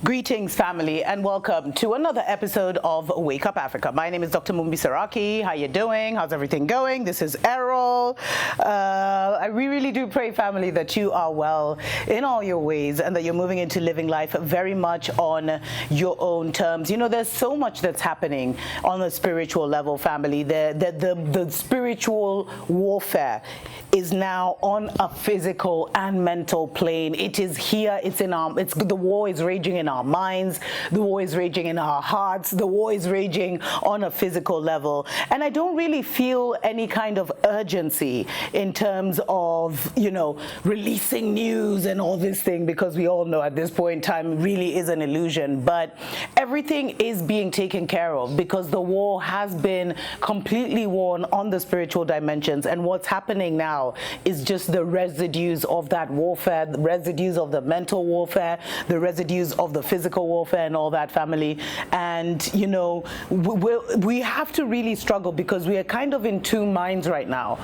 Greetings, family, and welcome to another episode of Wake Up Africa. My name is Dr. Mumbi Saraki. How you doing? How's everything going? This is Errol. We really do pray, family, that you are well in all your ways and that you're moving into living life very much on your own terms. You know, there's so much that's happening on the spiritual level, family. The spiritual warfare is now on a physical and mental plane. It is here. The war is raging in our minds. The war is raging in our hearts. The war is raging on a physical level. And I don't really feel any kind of urgency in terms of, releasing news and all this thing, because we all know at this point in time really is an illusion. But everything is being taken care of because the war has been completely won on the spiritual dimensions. And what's happening now is just the residues of that warfare, the residues of the mental warfare, the residues of the physical warfare and all that, family. And, we have to really struggle because we are kind of in two minds right now,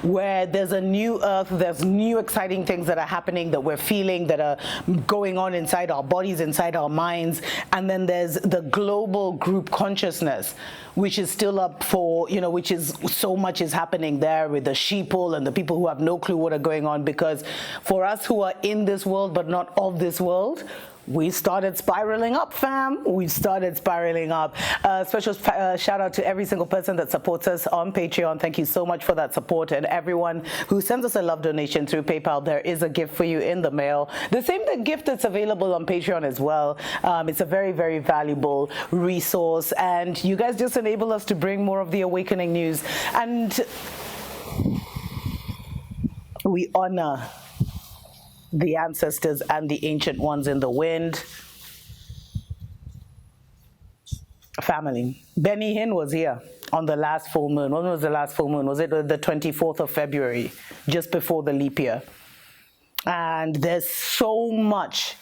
where there's a new earth, there's new exciting things that are happening that we're feeling, that are going on inside our bodies, inside our minds. And then there's the global group consciousness, which is still up for, which is so much is happening there with the sheeple and the people who have no clue what are going on. Because for us who are in this world but not of this world, we started spiraling up, fam. We started spiraling up. Special shout out to every single person that supports us on Patreon. Thank you so much for that support. And everyone who sends us a love donation through PayPal, there is a gift for you in the mail. The same gift that's available on Patreon as well. It's a very, very valuable resource. And you guys just enable us to bring more of the awakening news. And we honor the ancestors and the ancient ones in the wind. Family, Benny HNN was here on the last full moon. When was the last full moon? Was it the 24th of February, just before the leap year? And there's so much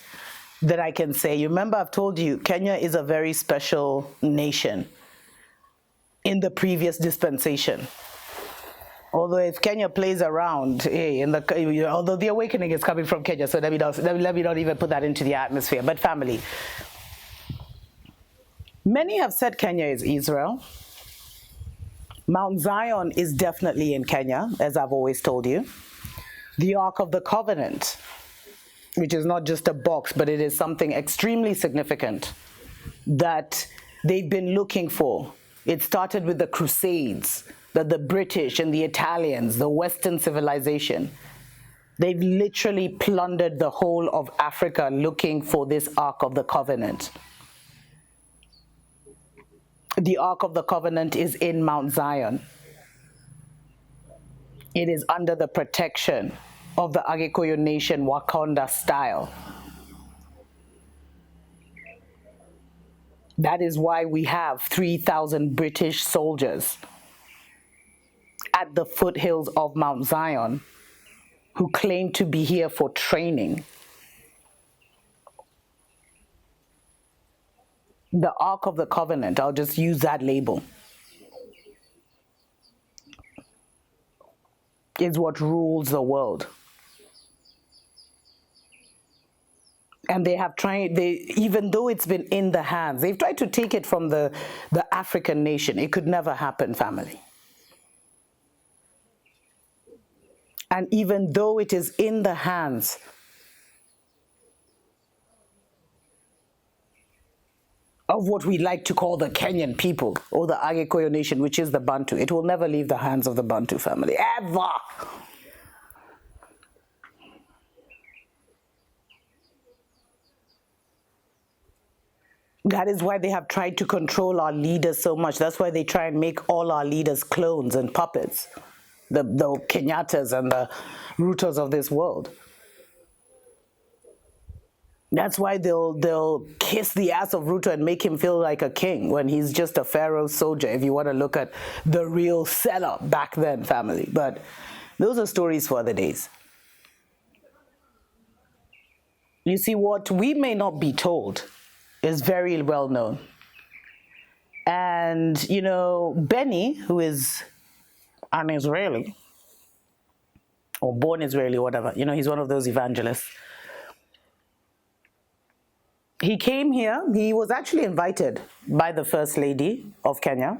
that I can say. You remember I've told you, Kenya is a very special nation in the previous dispensation. Although if Kenya plays around, although the awakening is coming from Kenya, so let me not even put that into the atmosphere. But family, many have said Kenya is Israel. Mount Zion is definitely in Kenya, as I've always told you. The Ark of the Covenant, which is not just a box, but it is something extremely significant that they've been looking for. It started with the Crusades, that the British and the Italians, the Western civilization, they've literally plundered the whole of Africa looking for this Ark of the Covenant. The Ark of the Covenant is in Mount Zion. It is under the protection of the Agikoyo Nation Wakanda style. That is why we have 3,000 British soldiers at the foothills of Mount Zion who claim to be here for training. The Ark of the Covenant, I'll just use that label, is what rules the world. And they have tried, even though it's been in the hands, they've tried to take it from the African nation. It could never happen, family. And even though it is in the hands of what we like to call the Kenyan people or the Agikoyo Nation, which is the Bantu, it will never leave the hands of the Bantu family, ever. That is why they have tried to control our leaders so much. That's why they try and make all our leaders clones and puppets. The Kenyatas and the Rutos of this world. That's why they'll kiss the ass of Ruto and make him feel like a king when he's just a pharaoh soldier, if you want to look at the real setup back then, family. But those are stories for other days. You see, what we may not be told is very well known. And, Benny, who is an Israeli, or born Israeli, whatever. He's one of those evangelists. He came here. He was actually invited by the First Lady of Kenya.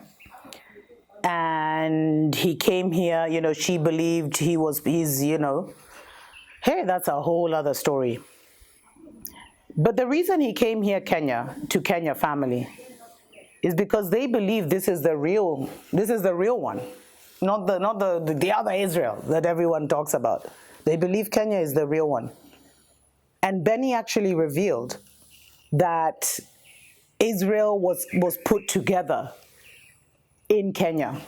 And he came here, she believed he's, hey, that's a whole other story. But the reason he came here, to Kenya family, is because they believe this is the real one, not the other Israel that everyone talks about. They believe Kenya is the real one. And Benny actually revealed that Israel was put together in Kenya.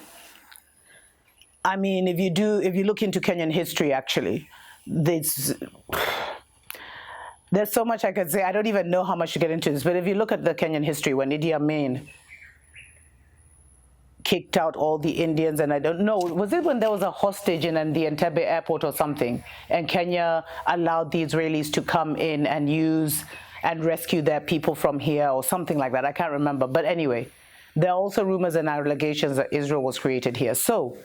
I mean, if you look into Kenyan history, actually, there's so much I could say. I don't even know how much to get into this, but if you look at the Kenyan history, when Idi Amin kicked out all the Indians, and I don't know, was it when there was a hostage in the Entebbe airport or something, and Kenya allowed the Israelis to come in and use and rescue their people from here or something like that? I can't remember. But anyway, there are also rumors and allegations that Israel was created here. So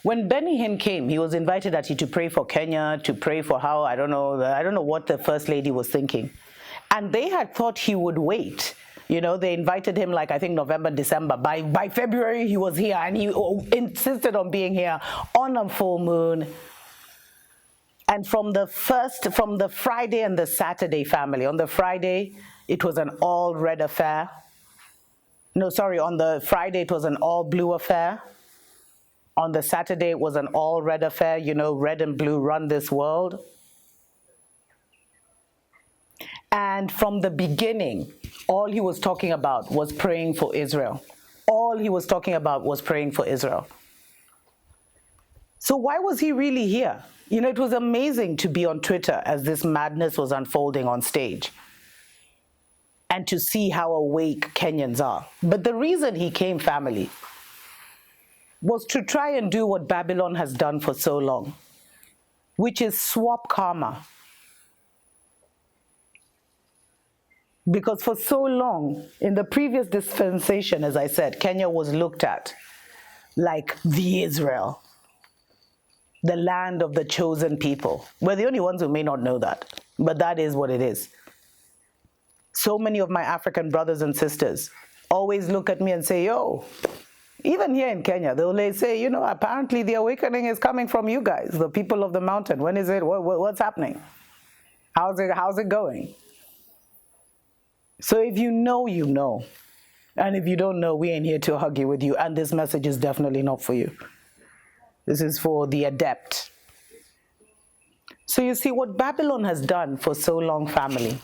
when Benny Hinn came, he was invited actually to pray for Kenya, to pray for how, I don't know what the First Lady was thinking. And they had thought he would wait. They invited him like, I think, November, December. By February, he was here, and he insisted on being here on a full moon. And from the Friday and the Saturday, family, on the Friday, it was an all red affair. No, sorry, on the Friday, it was an all blue affair. On the Saturday, it was an all red affair. Red and blue run this world. And from the beginning, all he was talking about was praying for Israel. All he was talking about was praying for Israel. So why was he really here? It was amazing to be on Twitter as this madness was unfolding on stage and to see how awake Kenyans are. But the reason he came, family, was to try and do what Babylon has done for so long, which is swap karma. Because for so long, in the previous dispensation, as I said, Kenya was looked at like the Israel, the land of the chosen people. We're the only ones who may not know that, but that is what it is. So many of my African brothers and sisters always look at me and say, yo, even here in Kenya, they'll say, apparently the awakening is coming from you guys, the people of the mountain. When is it? What's happening? How's it going? So if you know, you know. And if you don't know, we ain't here to argue with you. And this message is definitely not for you. This is for the adept. So you see, what Babylon has done for so long, family,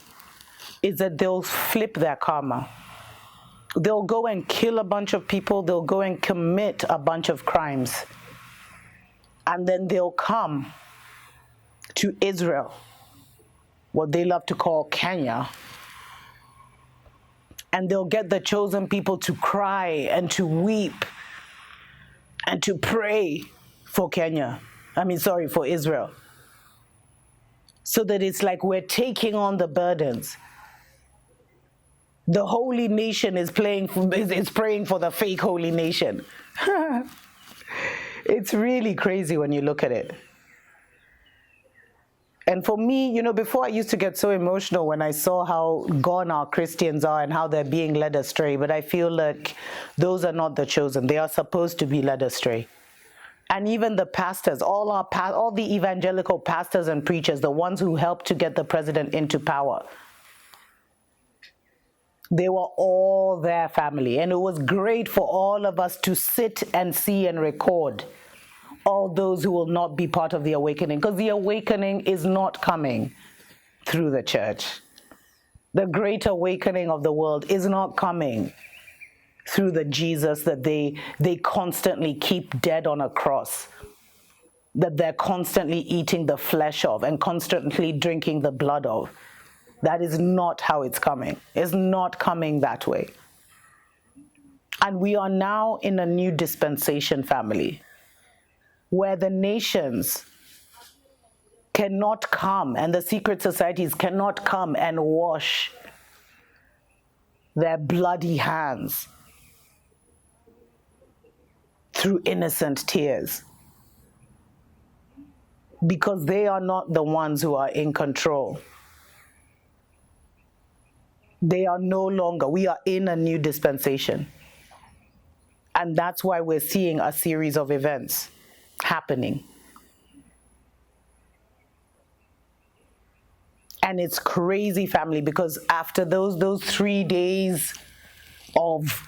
is that they'll flip their karma. They'll go and kill a bunch of people. They'll go and commit a bunch of crimes. And then they'll come to Israel, what they love to call Kenya, and they'll get the chosen people to cry and to weep and to pray for for Israel. So that it's like we're taking on the burdens. The holy nation is praying for the fake holy nation. It's really crazy when you look at it. And for me, before I used to get so emotional when I saw how gone our Christians are and how they're being led astray, but I feel like those are not the chosen. They are supposed to be led astray. And even the pastors, all the evangelical pastors and preachers, the ones who helped to get the president into power, they were all their family. And it was great for all of us to sit and see and record all those who will not be part of the awakening, because the awakening is not coming through the church. The great awakening of the world is not coming through the Jesus that they constantly keep dead on a cross, that they're constantly eating the flesh of and constantly drinking the blood of. That is not how it's coming. It's not coming that way. And we are now in a new dispensation, family, where the nations cannot come and the secret societies cannot come and wash their bloody hands through innocent tears, because they are not the ones who are in control. They are no longer. We are in a new dispensation. And that's why we're seeing a series of events happening. And it's crazy, family, because after those 3 days of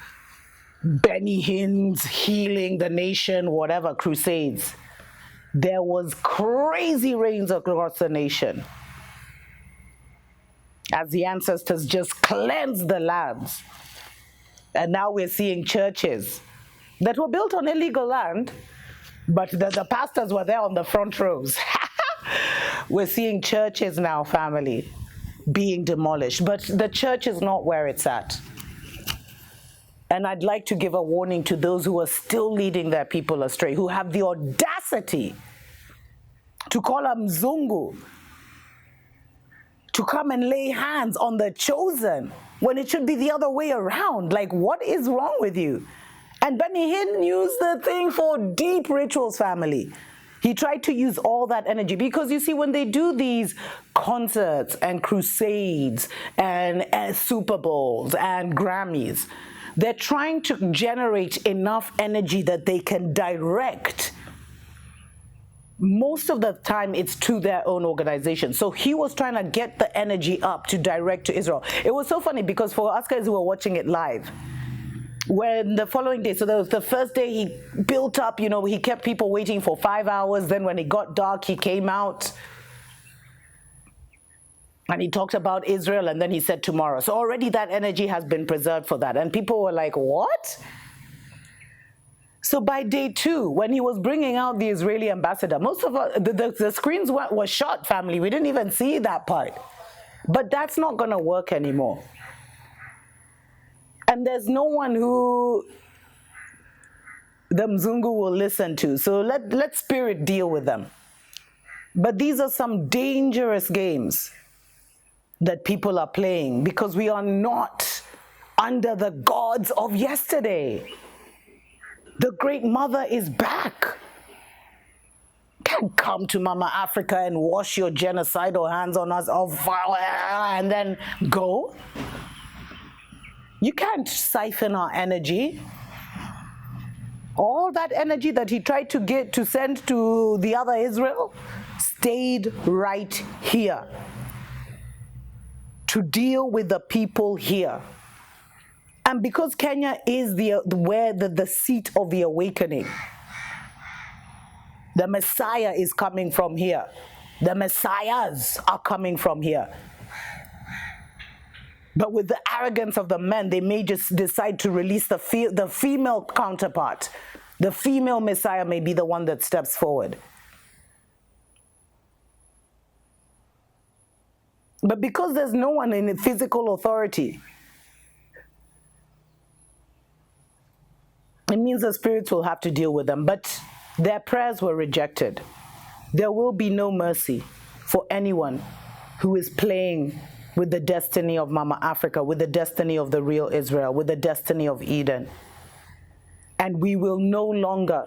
Benny HNN's healing the nation, whatever, crusades, there was crazy rains across the nation as the ancestors just cleansed the lands. And now we're seeing churches that were built on illegal land, but the pastors were there on the front rows. We're seeing churches now, family, being demolished, but the church is not where it's at. And I'd like to give a warning to those who are still leading their people astray, who have the audacity to call a mzungu to come and lay hands on the chosen when it should be the other way around. Like, what is wrong with you? And Benny HNN used the thing for deep rituals, family. He tried to use all that energy because, you see, when they do these concerts and crusades and Super Bowls and Grammys, they're trying to generate enough energy that they can direct. Most of the time, it's to their own organization. So he was trying to get the energy up to direct to Israel. It was so funny because for us guys who were watching it live, when the following day, so that was the first day, he built up, he kept people waiting for 5 hours. Then when it got dark, he came out and he talked about Israel, and then he said tomorrow. So already that energy has been preserved for that. And people were like, what? So by day 2, when he was bringing out the Israeli ambassador, most of the screens were shot, family. We didn't even see that part. But that's not going to work anymore. And there's no one who the Mzungu will listen to. So let spirit deal with them. But these are some dangerous games that people are playing because we are not under the gods of yesterday. The Great Mother is back. Can't come to Mama Africa and wash your genocidal hands on us and then go. You can't siphon our energy. All that energy that he tried to send to the other Israel stayed right here to deal with the people here. And because Kenya is the seat of the awakening, the Messiah is coming from here. The Messiahs are coming from here. But with the arrogance of the men, they may just decide to release the female counterpart. The female Messiah may be the one that steps forward. But because there's no one in physical authority, it means the spirits will have to deal with them. But their prayers were rejected. There will be no mercy for anyone who is playing with the destiny of Mama Africa, with the destiny of the real Israel, with the destiny of Eden. And we will no longer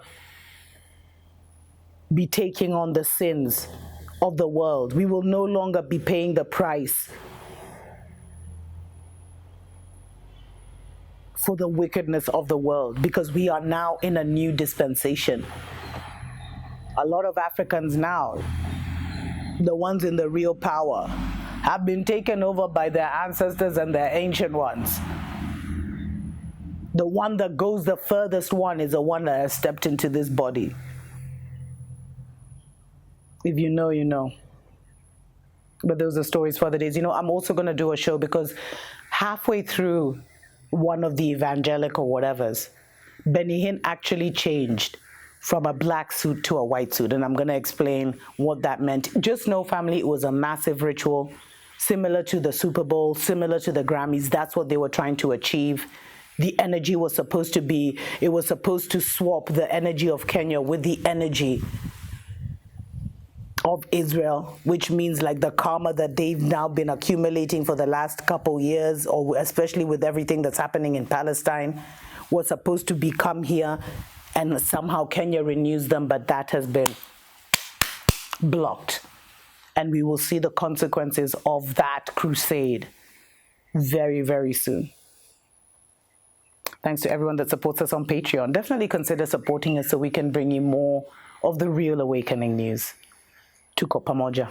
be taking on the sins of the world. We will no longer be paying the price for the wickedness of the world, because we are now in a new dispensation. A lot of Africans now, the ones in the real power, have been taken over by their ancestors and their ancient ones. The one that goes the furthest one is the one that has stepped into this body. If you know, you know. But those are stories for other days. I'm also going to do a show because halfway through one of the evangelical whatevers, Benny HNN actually changed from a black suit to a white suit. And I'm going to explain what that meant. Just know, family, it was a massive ritual, similar to the Super Bowl, similar to the Grammys. That's what they were trying to achieve. The energy was supposed to swap the energy of Kenya with the energy of Israel, which means like the karma that they've now been accumulating for the last couple years, or especially with everything that's happening in Palestine, was supposed to become here, and somehow Kenya renews them, but that has been blocked. And we will see the consequences of that crusade very, very soon. Thanks to everyone that supports us on Patreon. Definitely consider supporting us so we can bring you more of the real awakening news. Tuko pamoja.